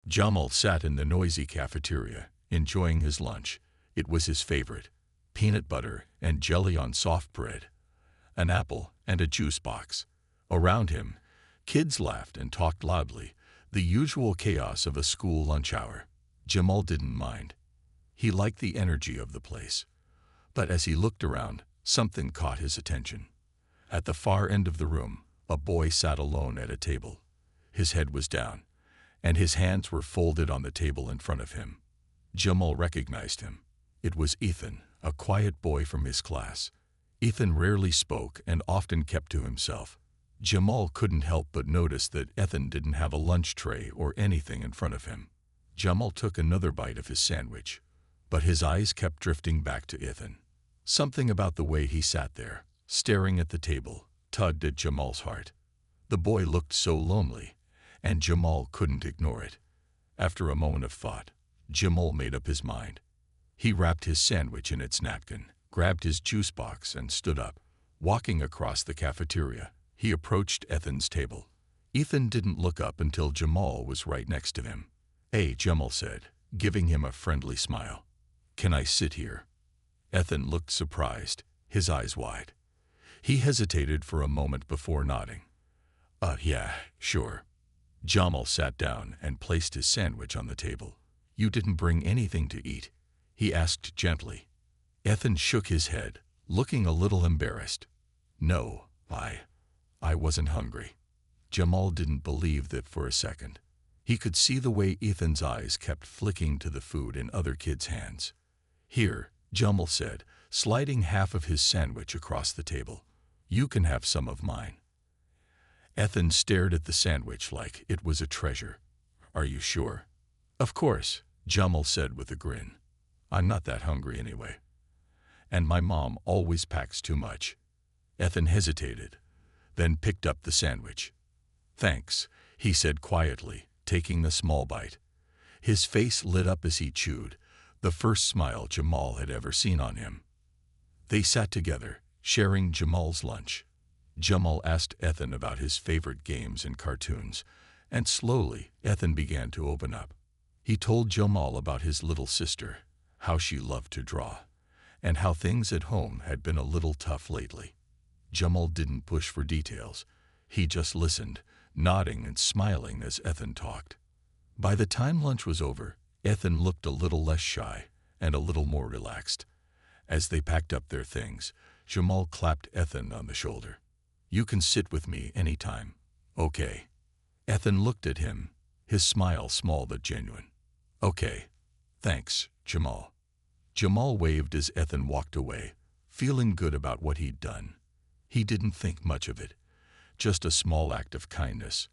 Jamal sat in the noisy cafeteria, enjoying his lunch. It was his favorite: peanut butter and jelly on soft bread, an apple, and a juice box. Around him, kids laughed and talked loudly, the usual chaos of a school lunch hour. Jamal didn't mind. He liked the energy of the place. But as he looked around, something caught his attention. At the far end of the room, a boy sat alone at a table. His head was down, and his hands were folded on the table in front of him. Jamal recognized him. It was Ethan, a quiet boy from his class. Ethan rarely spoke and often kept to himself. Jamal couldn't help but notice that Ethan didn't have a lunch tray or anything in front of him. Jamal took another bite of his sandwich, but his eyes kept drifting back to Ethan. Something about the way he sat there, staring at the table, tugged at Jamal's heart. The boy looked so lonely, and Jamal couldn't ignore it. After a moment of thought, Jamal made up his mind. He wrapped his sandwich in its napkin, grabbed his juice box, and stood up. Walking across the cafeteria, he approached Ethan's table. Ethan didn't look up until Jamal was right next to him. "Hey," Jamal said, giving him a friendly smile. "Can I sit here?" Ethan looked surprised, his eyes wide. He hesitated for a moment before nodding. Yeah, sure." Jamal sat down and placed his sandwich on the table. "You didn't bring anything to eat?" he asked gently. Ethan shook his head, looking a little embarrassed. "No, I wasn't hungry." Jamal didn't believe that for a second. He could see the way Ethan's eyes kept flicking to the food in other kids' hands. "Here," Jamal said, sliding half of his sandwich across the table. "You can have some of mine." Ethan stared at the sandwich like it was a treasure. "Are you sure?" "Of course," Jamal said with a grin. "I'm not that hungry anyway. And my mom always packs too much." Ethan hesitated, then picked up the sandwich. "Thanks," he said quietly, taking the small bite. His face lit up as he chewed, the first smile Jamal had ever seen on him. They sat together, sharing Jamal's lunch. Jamal asked Ethan about his favorite games and cartoons, and slowly Ethan began to open up. He told Jamal about his little sister, how she loved to draw, and how things at home had been a little tough lately. Jamal didn't push for details. He just listened, nodding and smiling as Ethan talked. By the time lunch was over, Ethan looked a little less shy and a little more relaxed. As they packed up their things, Jamal clapped Ethan on the shoulder. "You can sit with me anytime, okay?" Ethan looked at him, his smile small but genuine. "Okay. Thanks, Jamal." Jamal waved as Ethan walked away, feeling good about what he'd done. He didn't think much of it, just a small act of kindness.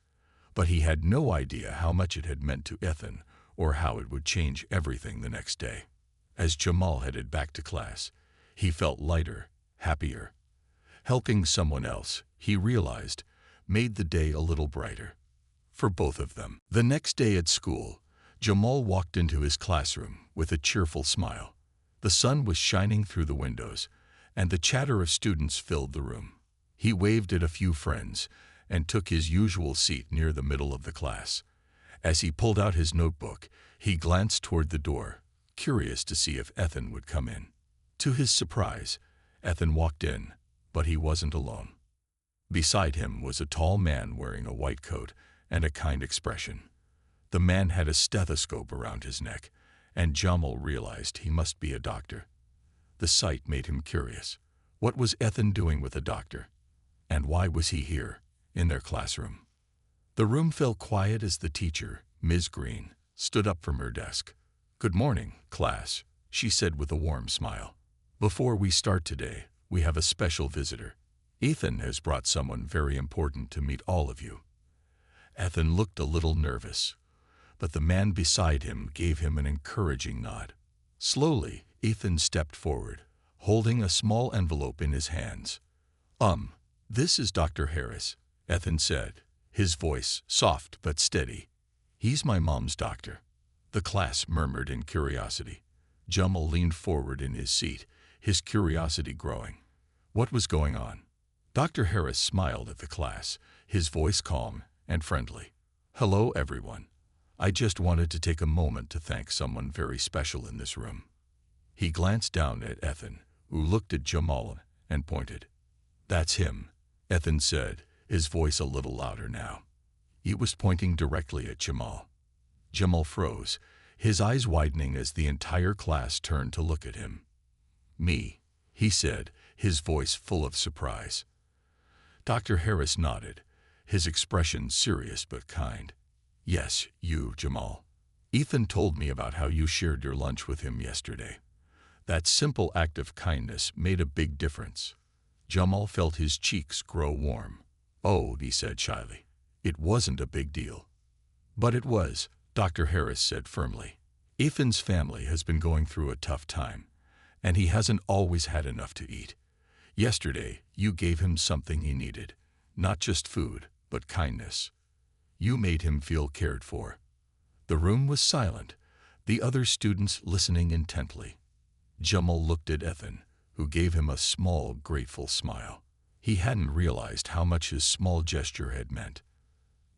But he had no idea how much it had meant to Ethan or how it would change everything the next day. As Jamal headed back to class, he felt lighter, happier. Helping someone else, he realized, made the day a little brighter. For both of them. The next day at school, Jamal walked into his classroom with a cheerful smile. The sun was shining through the windows, and the chatter of students filled the room. He waved at a few friends and took his usual seat near the middle of the class. As he pulled out his notebook, he glanced toward the door, curious to see if Ethan would come in. To his surprise, Ethan walked in, but he wasn't alone. Beside him was a tall man wearing a white coat and a kind expression. The man had a stethoscope around his neck, and Jamal realized he must be a doctor. The sight made him curious. What was Ethan doing with a doctor? And why was he here, in their classroom? The room fell quiet as the teacher, Ms. Green, stood up from her desk. "Good morning, class," she said with a warm smile. "Before we start today, we have a special visitor. Ethan has brought someone very important to meet all of you." Ethan looked a little nervous, but the man beside him gave him an encouraging nod. Slowly, Ethan stepped forward, holding a small envelope in his hands. This is Dr. Harris," Ethan said, his voice soft but steady. "He's my mom's doctor." The class murmured in curiosity. Jamal leaned forward in his seat, his curiosity growing. What was going on? Dr. Harris smiled at the class, his voice calm and friendly. "Hello, everyone. I just wanted to take a moment to thank someone very special in this room. He glanced down at Ethan, who looked at Jamal and pointed. That's him, Ethan said, his voice a little louder now. He was pointing directly at Jamal. Jamal froze, his eyes widening as the entire class turned to look at him. Me, he said, his voice full of surprise. Dr. Harris nodded, his expression serious but kind. Yes, you, Jamal. Ethan told me about how you shared your lunch with him yesterday. That simple act of kindness made a big difference. Jamal felt his cheeks grow warm. Oh, he said shyly. It wasn't a big deal. But it was, Dr. Harris said firmly. Ethan's family has been going through a tough time, and he hasn't always had enough to eat. Yesterday, you gave him something he needed, not just food, but kindness. You made him feel cared for. The room was silent, the other students listening intently. Jamal looked at Ethan, who gave him a small, grateful smile. He hadn't realized how much his small gesture had meant.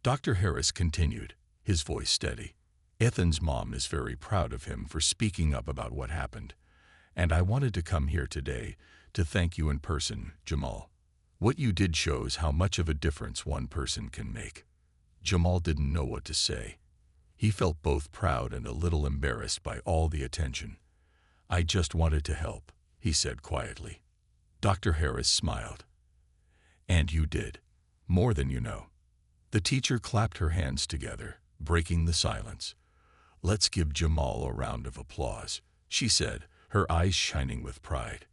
Dr. Harris continued, his voice steady. Ethan's mom is very proud of him for speaking up about what happened, and I wanted to come here today to thank you in person, Jamal. What you did shows how much of a difference one person can make. Jamal didn't know what to say. He felt both proud and a little embarrassed by all the attention. I just wanted to help, he said quietly. Dr. Harris smiled. And you did. More than you know. The teacher clapped her hands together, breaking the silence. Let's give Jamal a round of applause, she said, her eyes shining with pride.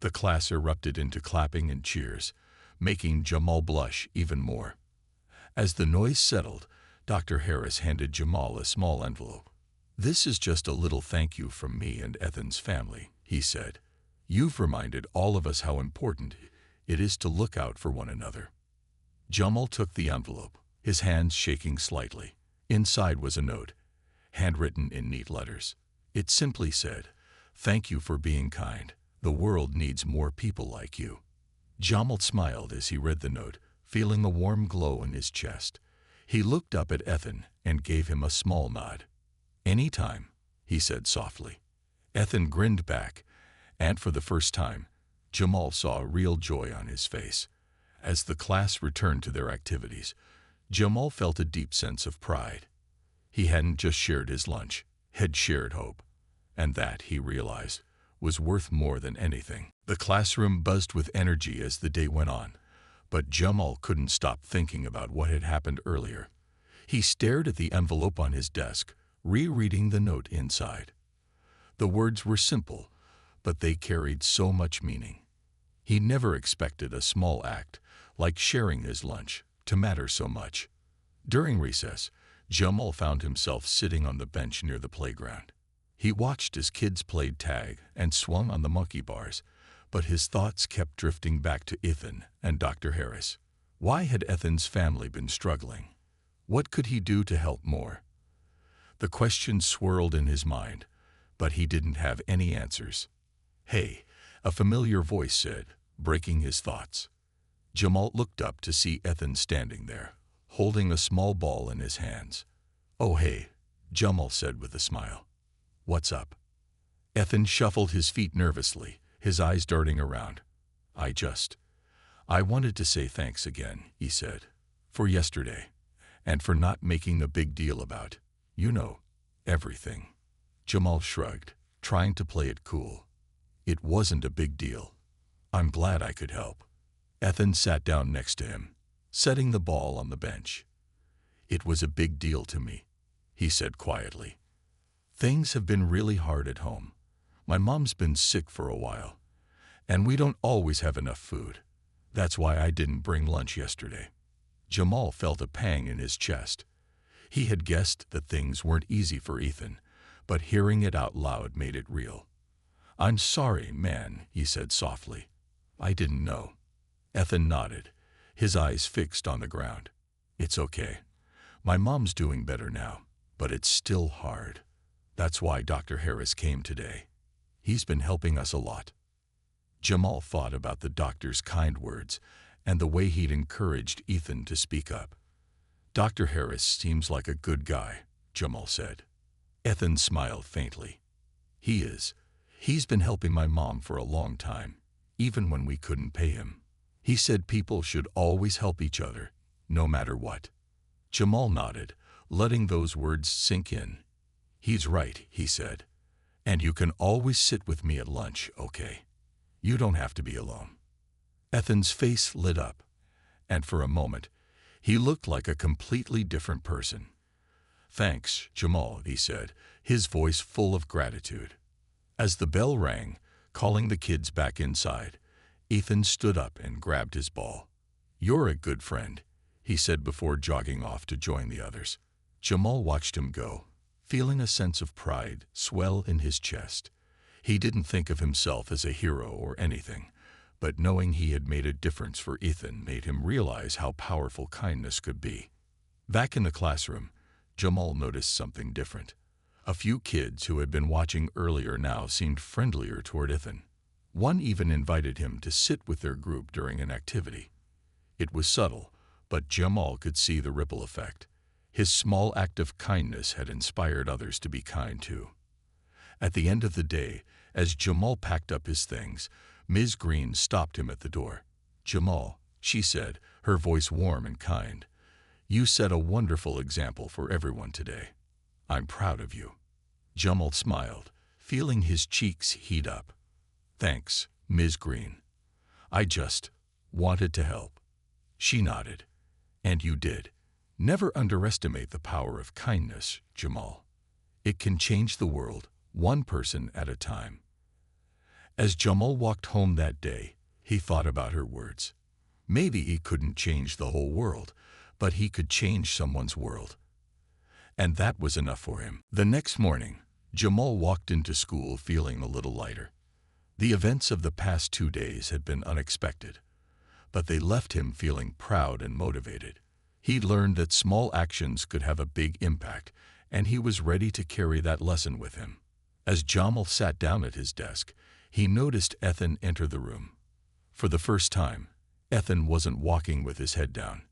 The class erupted into clapping and cheers, making Jamal blush even more. As the noise settled, Dr. Harris handed Jamal a small envelope. This is just a little thank you from me and Ethan's family, he said. You've reminded all of us how important it is to look out for one another. Jamal took the envelope, his hands shaking slightly. Inside was a note, handwritten in neat letters. It simply said, "Thank you for being kind. The world needs more people like you." Jamal smiled as he read the note, feeling a warm glow in his chest. He looked up at Ethan and gave him a small nod. "Anytime," he said softly. Ethan grinned back, and for the first time, Jamal saw real joy on his face. As the class returned to their activities, Jamal felt a deep sense of pride. He hadn't just shared his lunch, had shared hope, and that, he realized, was worth more than anything. The classroom buzzed with energy as the day went on, but Jamal couldn't stop thinking about what had happened earlier. He stared at the envelope on his desk, rereading the note inside. The words were simple, but they carried so much meaning. He never expected a small act, like sharing his lunch, to matter so much. During recess, Jamal found himself sitting on the bench near the playground. He watched as kids played tag and swung on the monkey bars, but his thoughts kept drifting back to Ethan and Dr. Harris. Why had Ethan's family been struggling? What could he do to help more? The question swirled in his mind, but he didn't have any answers. "Hey," a familiar voice said, breaking his thoughts. Jamal looked up to see Ethan standing there, holding a small ball in his hands. "Oh hey," Jamal said with a smile. "What's up?" Ethan shuffled his feet nervously, his eyes darting around. I wanted to say thanks again," he said, "for yesterday, and for not making a big deal about, everything." Jamal shrugged, trying to play it cool. "It wasn't a big deal. I'm glad I could help." Ethan sat down next to him, setting the ball on the bench. "It was a big deal to me," he said quietly. "Things have been really hard at home. My mom's been sick for a while, and we don't always have enough food. That's why I didn't bring lunch yesterday." Jamal felt a pang in his chest. He had guessed that things weren't easy for Ethan, but hearing it out loud made it real. "I'm sorry, man," he said softly. "I didn't know." Ethan nodded, his eyes fixed on the ground. "It's okay. My mom's doing better now, but it's still hard. That's why Dr. Harris came today. He's been helping us a lot." Jamal thought about the doctor's kind words and the way he'd encouraged Ethan to speak up. "Dr. Harris seems like a good guy," Jamal said. Ethan smiled faintly. He is. He's been helping my mom for a long time, even when we couldn't pay him. He said people should always help each other, no matter what. Jamal nodded, letting those words sink in. He's right, he said. And you can always sit with me at lunch, okay? You don't have to be alone. Ethan's face lit up, and for a moment, he looked like a completely different person. Thanks, Jamal, he said, his voice full of gratitude. As the bell rang, calling the kids back inside, Ethan stood up and grabbed his ball. You're a good friend, he said before jogging off to join the others. Jamal watched him go, feeling a sense of pride swell in his chest. He didn't think of himself as a hero or anything, but knowing he had made a difference for Ethan made him realize how powerful kindness could be. Back in the classroom, Jamal noticed something different. A few kids who had been watching earlier now seemed friendlier toward Ethan. One even invited him to sit with their group during an activity. It was subtle, but Jamal could see the ripple effect. His small act of kindness had inspired others to be kind too. At the end of the day, as Jamal packed up his things, Ms. Green stopped him at the door. Jamal, she said, her voice warm and kind, you set a wonderful example for everyone today. I'm proud of you. Jamal smiled, feeling his cheeks heat up. Thanks, Ms. Green. I just wanted to help. She nodded. And you did. Never underestimate the power of kindness, Jamal. It can change the world, one person at a time. As Jamal walked home that day, he thought about her words. Maybe he couldn't change the whole world, but he could change someone's world. And that was enough for him. The next morning, Jamal walked into school feeling a little lighter. The events of the past 2 days had been unexpected, but they left him feeling proud and motivated. He'd learned that small actions could have a big impact, and he was ready to carry that lesson with him. As Jamal sat down at his desk, he noticed Ethan enter the room. For the first time, Ethan wasn't walking with his head down.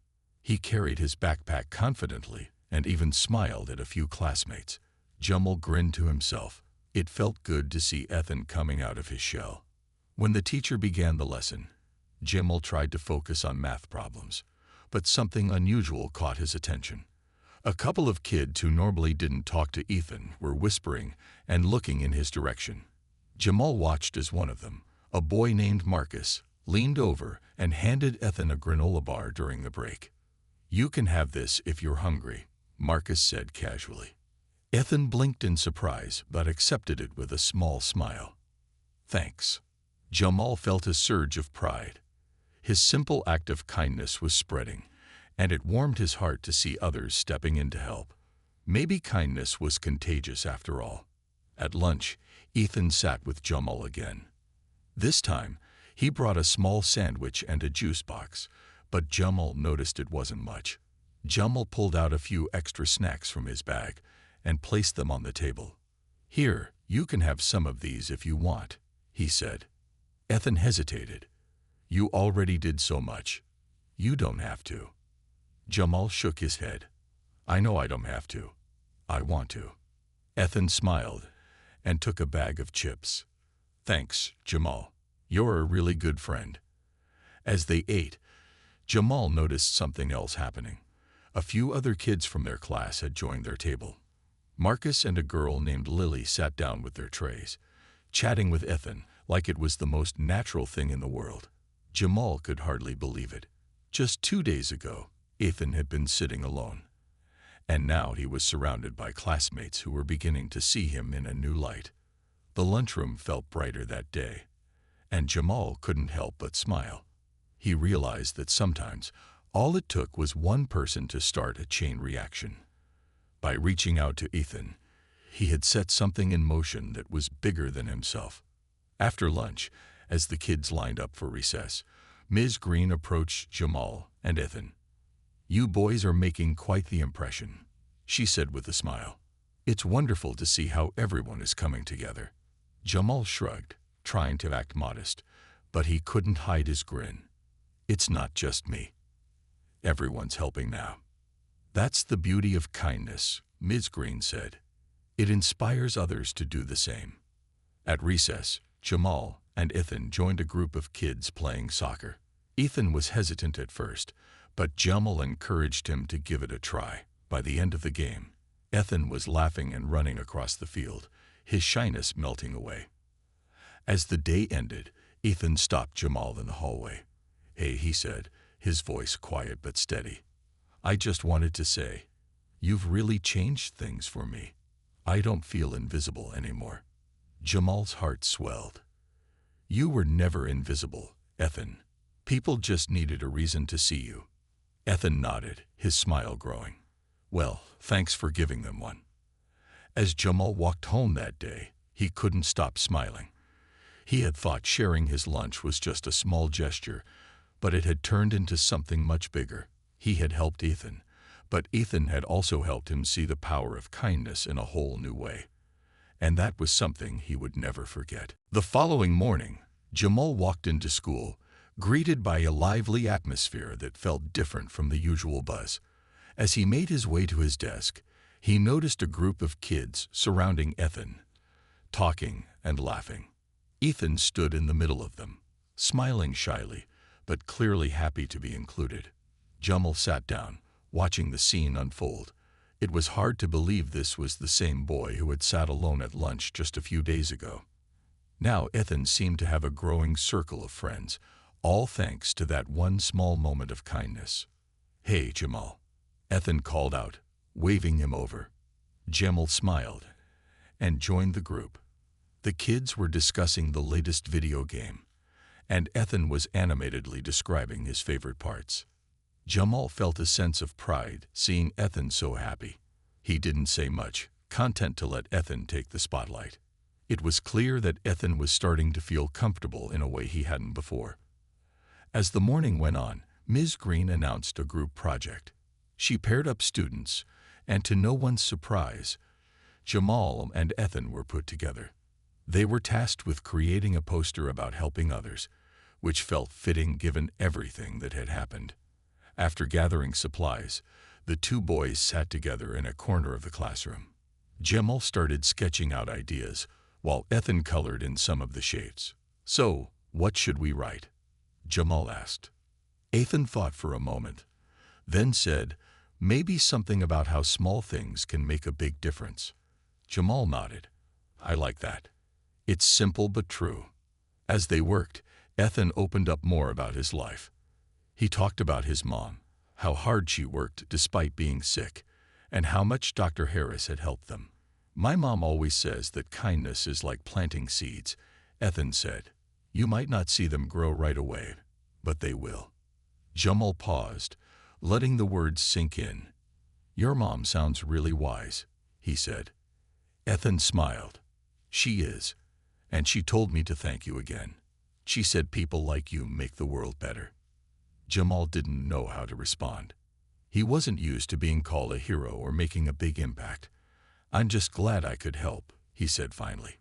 He carried his backpack confidently and even smiled at a few classmates. Jamal grinned to himself. It felt good to see Ethan coming out of his shell. When the teacher began the lesson, Jamal tried to focus on math problems, but something unusual caught his attention. A couple of kids who normally didn't talk to Ethan were whispering and looking in his direction. Jamal watched as one of them, a boy named Marcus, leaned over and handed Ethan a granola bar during the break. You can have this if you're hungry, Marcus said casually. Ethan blinked in surprise but accepted it with a small smile. Thanks. Jamal felt a surge of pride. His simple act of kindness was spreading, and it warmed his heart to see others stepping in to help. Maybe kindness was contagious after all. At lunch, Ethan sat with Jamal again. This time, he brought a small sandwich and a juice box, but Jamal noticed it wasn't much. Jamal pulled out a few extra snacks from his bag and placed them on the table. Here, you can have some of these if you want, he said. Ethan hesitated. You already did so much. You don't have to. Jamal shook his head. I know I don't have to. I want to. Ethan smiled and took a bag of chips. Thanks, Jamal. You're a really good friend. As they ate, Jamal noticed something else happening. A few other kids from their class had joined their table. Marcus and a girl named Lily sat down with their trays, chatting with Ethan like it was the most natural thing in the world. Jamal could hardly believe it. Just 2 days ago, Ethan had been sitting alone, and now he was surrounded by classmates who were beginning to see him in a new light. The lunchroom felt brighter that day, and Jamal couldn't help but smile. He realized that sometimes all it took was one person to start a chain reaction. By reaching out to Ethan, he had set something in motion that was bigger than himself. After lunch, as the kids lined up for recess, Ms. Green approached Jamal and Ethan. You boys are making quite the impression, she said with a smile. It's wonderful to see how everyone is coming together. Jamal shrugged, trying to act modest, but he couldn't hide his grin. It's not just me. Everyone's helping now. That's the beauty of kindness, Ms. Green said. It inspires others to do the same. At recess, Jamal and Ethan joined a group of kids playing soccer. Ethan was hesitant at first, but Jamal encouraged him to give it a try. By the end of the game, Ethan was laughing and running across the field, his shyness melting away. As the day ended, Ethan stopped Jamal in the hallway. "Hey," he said, his voice quiet but steady. "I just wanted to say, you've really changed things for me. I don't feel invisible anymore." Jamal's heart swelled. "You were never invisible, Ethan. People just needed a reason to see you." Ethan nodded, his smile growing. "Well, thanks for giving them one." As Jamal walked home that day, he couldn't stop smiling. He had thought sharing his lunch was just a small gesture, but it had turned into something much bigger. He had helped Ethan, but Ethan had also helped him see the power of kindness in a whole new way. And that was something he would never forget. The following morning, Jamal walked into school, greeted by a lively atmosphere that felt different from the usual buzz. As he made his way to his desk, he noticed a group of kids surrounding Ethan, talking and laughing. Ethan stood in the middle of them, smiling shyly, but clearly happy to be included. Jamal sat down, watching the scene unfold. It was hard to believe this was the same boy who had sat alone at lunch just a few days ago. Now Ethan seemed to have a growing circle of friends, all thanks to that one small moment of kindness. "Hey, Jamal," Ethan called out, waving him over. Jamal smiled and joined the group. The kids were discussing the latest video game, and Ethan was animatedly describing his favorite parts. Jamal felt a sense of pride seeing Ethan so happy. He didn't say much, content to let Ethan take the spotlight. It was clear that Ethan was starting to feel comfortable in a way he hadn't before. As the morning went on, Ms. Green announced a group project. She paired up students, and to no one's surprise, Jamal and Ethan were put together. They were tasked with creating a poster about helping others, which felt fitting given everything that had happened. After gathering supplies, the two boys sat together in a corner of the classroom. Jamal started sketching out ideas, while Ethan colored in some of the shapes. "So, what should we write?" Jamal asked. Ethan thought for a moment, then said, "Maybe something about how small things can make a big difference." Jamal nodded. "I like that. It's simple but true." As they worked, Ethan opened up more about his life. He talked about his mom, how hard she worked despite being sick, and how much Dr. Harris had helped them. "My mom always says that kindness is like planting seeds," Ethan said. "You might not see them grow right away, but they will." Jamal paused, letting the words sink in. "Your mom sounds really wise," he said. Ethan smiled. "She is, and she told me to thank you again. She said people like you make the world better." Jamal didn't know how to respond. He wasn't used to being called a hero or making a big impact. "I'm just glad I could help," he said finally.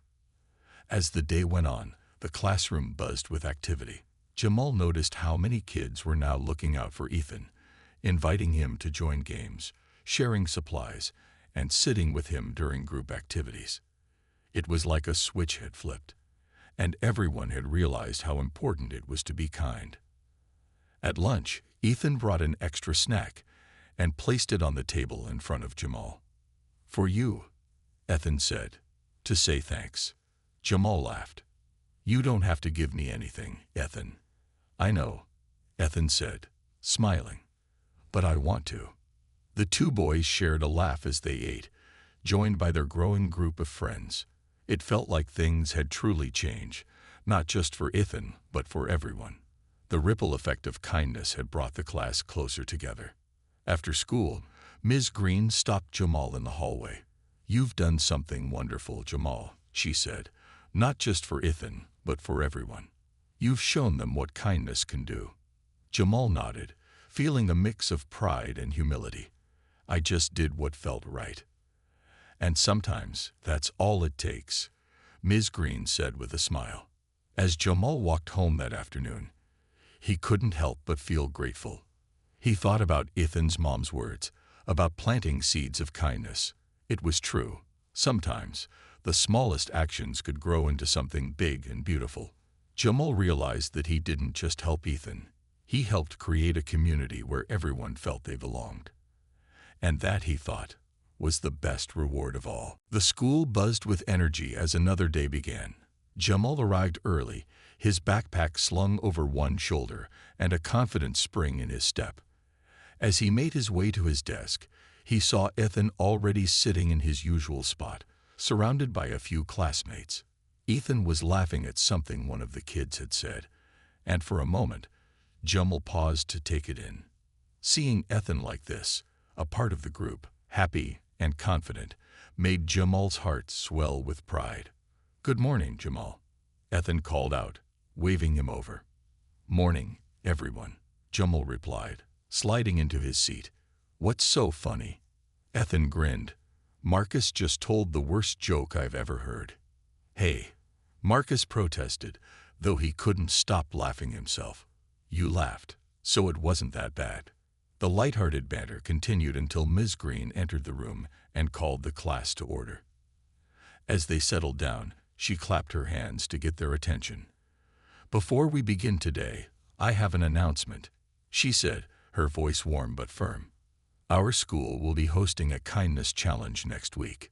As the day went on, the classroom buzzed with activity. Jamal noticed how many kids were now looking out for Ethan, inviting him to join games, sharing supplies, and sitting with him during group activities. It was like a switch had flipped, and everyone had realized how important it was to be kind. At lunch, Ethan brought an extra snack and placed it on the table in front of Jamal. "For you," Ethan said, "to say thanks." Jamal laughed. "You don't have to give me anything, Ethan." "I know," Ethan said, smiling, "but I want to." The two boys shared a laugh as they ate, joined by their growing group of friends. It felt like things had truly changed, not just for Ethan, but for everyone. The ripple effect of kindness had brought the class closer together. After school, Ms. Green stopped Jamal in the hallway. "You've done something wonderful, Jamal," she said, "not just for Ethan, but for everyone. You've shown them what kindness can do." Jamal nodded, feeling a mix of pride and humility. "I just did what felt right." "And sometimes that's all it takes," Ms. Green said with a smile. As Jamal walked home that afternoon, he couldn't help but feel grateful. He thought about Ethan's mom's words, about planting seeds of kindness, It was true. Sometimes, the smallest actions could grow into something big and beautiful. Jamal realized that he didn't just help Ethan. He helped create a community where everyone felt they belonged. And that, he thought, was the best reward of all. The school buzzed with energy as another day began. Jamal arrived early, his backpack slung over one shoulder and a confident spring in his step. As he made his way to his desk, he saw Ethan already sitting in his usual spot, surrounded by a few classmates. Ethan was laughing at something one of the kids had said, and for a moment, Jamal paused to take it in. Seeing Ethan like this, a part of the group, happy and confident, made Jamal's heart swell with pride. "Good morning, Jamal," Ethan called out, waving him over. "Morning, everyone," Jamal replied, sliding into his seat. "What's so funny?" Ethan grinned. "Marcus just told the worst joke I've ever heard." "Hey," Marcus protested, though he couldn't stop laughing himself. "You laughed, so it wasn't that bad." The lighthearted banter continued until Ms. Green entered the room and called the class to order. As they settled down, she clapped her hands to get their attention. "Before we begin today, I have an announcement," she said, her voice warm but firm. "Our school will be hosting a kindness challenge next week."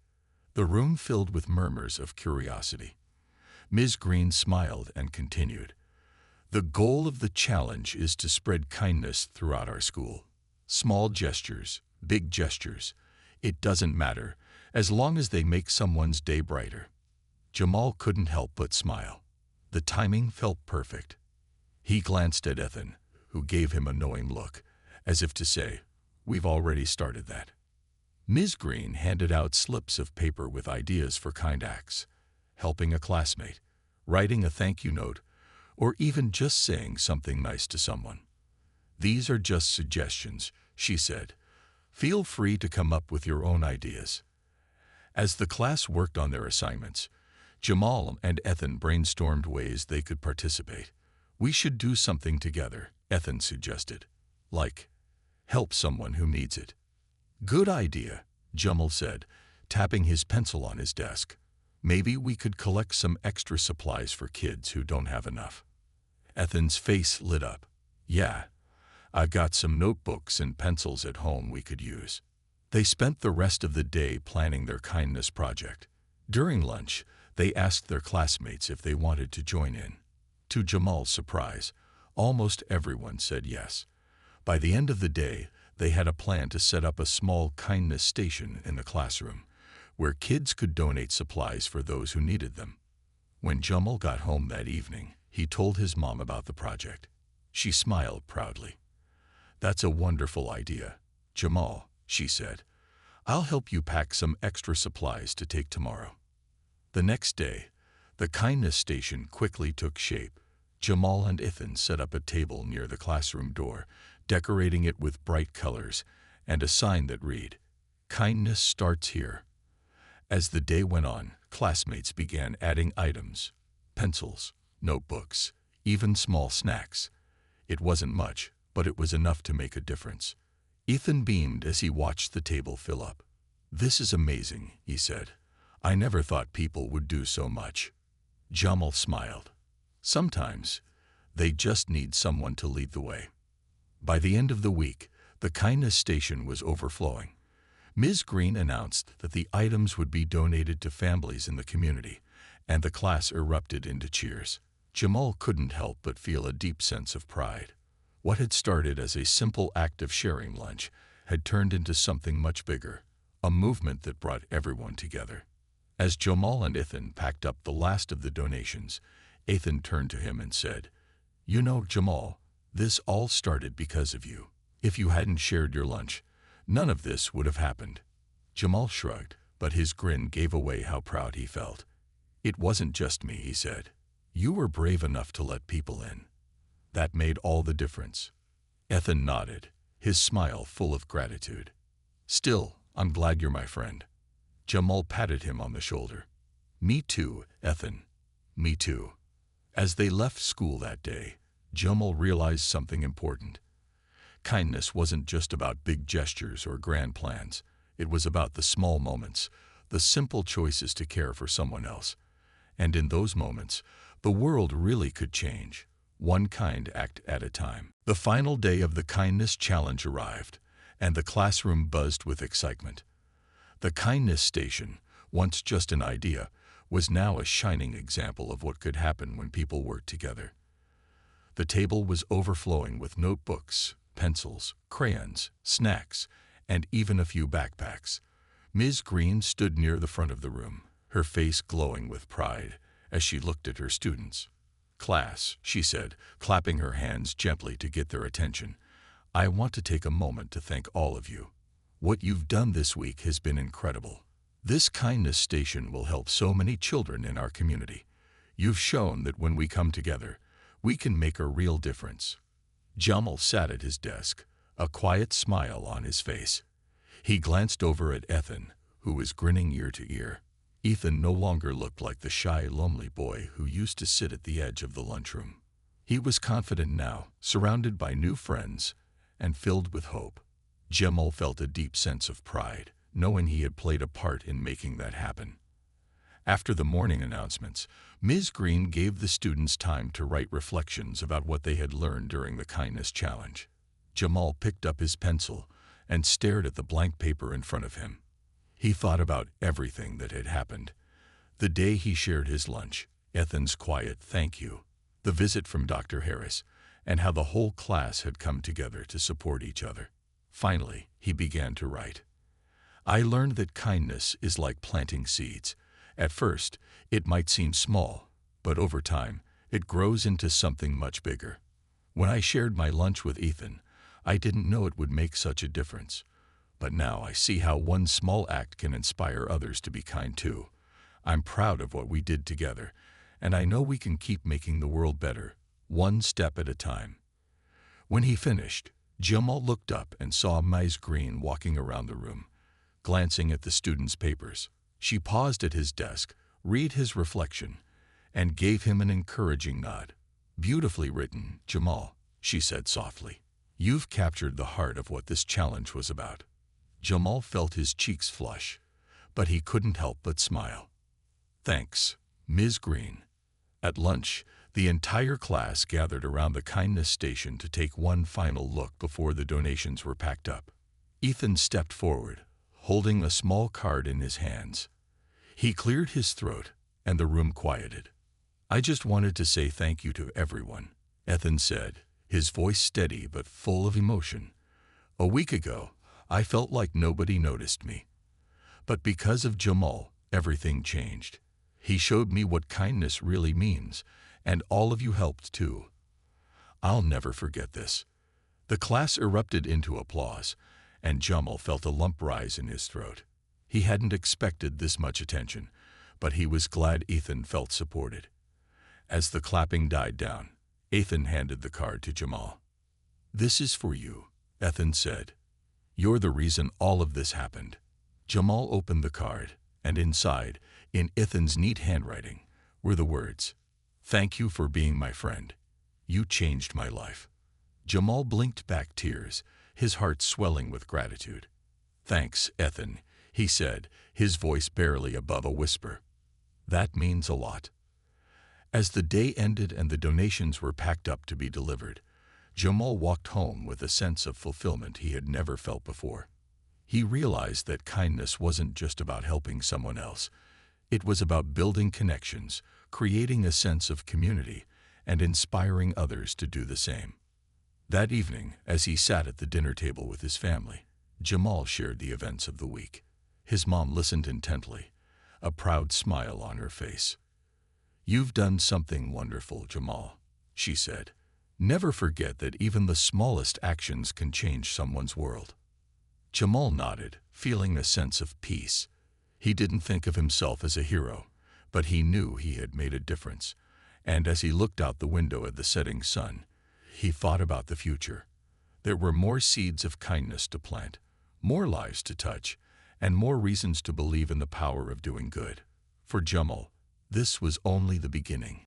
The room filled with murmurs of curiosity. Ms. Green smiled and continued. "The goal of the challenge is to spread kindness throughout our school. Small gestures, big gestures, it doesn't matter, as long as they make someone's day brighter." Jamal couldn't help but smile. The timing felt perfect. He glanced at Ethan, who gave him a knowing look, as if to say, "We've already started that." Ms. Green handed out slips of paper with ideas for kind acts, helping a classmate, writing a thank you note, or even just saying something nice to someone. "These are just suggestions," she said. "Feel free to come up with your own ideas." As the class worked on their assignments, Jamal and Ethan brainstormed ways they could participate. "We should do something together," Ethan suggested. "Like, help someone who needs it." "Good idea," Jamal said, tapping his pencil on his desk. "Maybe we could collect some extra supplies for kids who don't have enough." Ethan's face lit up. "Yeah, I got some notebooks and pencils at home we could use." They spent the rest of the day planning their kindness project. During lunch, they asked their classmates if they wanted to join in. To Jamal's surprise, almost everyone said yes. By the end of the day, they had a plan to set up a small kindness station in the classroom, where kids could donate supplies for those who needed them. When Jamal got home that evening, he told his mom about the project. She smiled proudly. "That's a wonderful idea, Jamal," she said. "I'll help you pack some extra supplies to take tomorrow." The next day, the kindness station quickly took shape. Jamal and Ethan set up a table near the classroom door, decorating it with bright colors, and a sign that read, "Kindness starts here." As the day went on, classmates began adding items, pencils, notebooks, even small snacks. It wasn't much, but it was enough to make a difference. Ethan beamed as he watched the table fill up. "This is amazing," he said. "I never thought people would do so much." Jamal smiled. Sometimes, they just need someone to lead the way. By the end of the week, the kindness station was overflowing. Ms. Green announced that the items would be donated to families in the community, and the class erupted into cheers. Jamal couldn't help but feel a deep sense of pride. What had started as a simple act of sharing lunch had turned into something much bigger, a movement that brought everyone together. As Jamal and Ethan packed up the last of the donations, Ethan turned to him and said, "You know, Jamal, this all started because of you. If you hadn't shared your lunch, none of this would have happened." Jamal shrugged, but his grin gave away how proud he felt. "It wasn't just me," he said. "You were brave enough to let people in. That made all the difference." Ethan nodded, his smile full of gratitude. "Still, I'm glad you're my friend." Jamal patted him on the shoulder. "Me too, Ethan. Me too." As they left school that day, Jamal realized something important. Kindness wasn't just about big gestures or grand plans. It was about the small moments, the simple choices to care for someone else. And in those moments, the world really could change, one kind act at a time. The final day of the Kindness Challenge arrived, and the classroom buzzed with excitement. The Kindness Station, once just an idea, was now a shining example of what could happen when people worked together. The table was overflowing with notebooks, pencils, crayons, snacks, and even a few backpacks. Ms. Green stood near the front of the room, her face glowing with pride as she looked at her students. "Class," she said, clapping her hands gently to get their attention, "I want to take a moment to thank all of you. What you've done this week has been incredible. This Kindness Station will help so many children in our community. You've shown that when we come together, we can make a real difference." Jamal sat at his desk, a quiet smile on his face. He glanced over at Ethan, who was grinning ear to ear. Ethan no longer looked like the shy, lonely boy who used to sit at the edge of the lunchroom. He was confident now, surrounded by new friends, and filled with hope. Jamal felt a deep sense of pride, knowing he had played a part in making that happen. After the morning announcements, Ms. Green gave the students time to write reflections about what they had learned during the Kindness Challenge. Jamal picked up his pencil and stared at the blank paper in front of him. He thought about everything that had happened. The day he shared his lunch, Ethan's quiet thank you, the visit from Dr. Harris, and how the whole class had come together to support each other. Finally, he began to write. "I learned that kindness is like planting seeds. At first, it might seem small, but over time, it grows into something much bigger. When I shared my lunch with Ethan, I didn't know it would make such a difference. But now I see how one small act can inspire others to be kind too. I'm proud of what we did together, and I know we can keep making the world better, one step at a time." When he finished, Jamal looked up and saw Ms. Green walking around the room, glancing at the students' papers. She paused at his desk, read his reflection, and gave him an encouraging nod. "Beautifully written, Jamal," she said softly. "You've captured the heart of what this challenge was about." Jamal felt his cheeks flush, but he couldn't help but smile. "Thanks, Ms. Green." At lunch, the entire class gathered around the Kindness Station to take one final look before the donations were packed up. Ethan stepped forward, holding a small card in his hands. He cleared his throat, and the room quieted. "I just wanted to say thank you to everyone," Ethan said, his voice steady but full of emotion. "A week ago, I felt like nobody noticed me. But because of Jamal, everything changed. He showed me what kindness really means, and all of you helped too. I'll never forget this." The class erupted into applause, and Jamal felt a lump rise in his throat. He hadn't expected this much attention, but he was glad Ethan felt supported. As the clapping died down, Ethan handed the card to Jamal. "This is for you," Ethan said. "You're the reason all of this happened." Jamal opened the card, and inside, in Ethan's neat handwriting, were the words, "Thank you for being my friend. You changed my life." Jamal blinked back tears, his heart swelling with gratitude. "Thanks, Ethan," he said, his voice barely above a whisper. "That means a lot." As the day ended and the donations were packed up to be delivered, Jamal walked home with a sense of fulfillment he had never felt before. He realized that kindness wasn't just about helping someone else. It was about building connections, creating a sense of community, and inspiring others to do the same. That evening, as he sat at the dinner table with his family, Jamal shared the events of the week. His mom listened intently, a proud smile on her face. "You've done something wonderful, Jamal," she said. "Never forget that even the smallest actions can change someone's world." Jamal nodded, feeling a sense of peace. He didn't think of himself as a hero, but he knew he had made a difference. And as he looked out the window at the setting sun, he thought about the future. There were more seeds of kindness to plant, more lives to touch, and more reasons to believe in the power of doing good. For Jamal, this was only the beginning.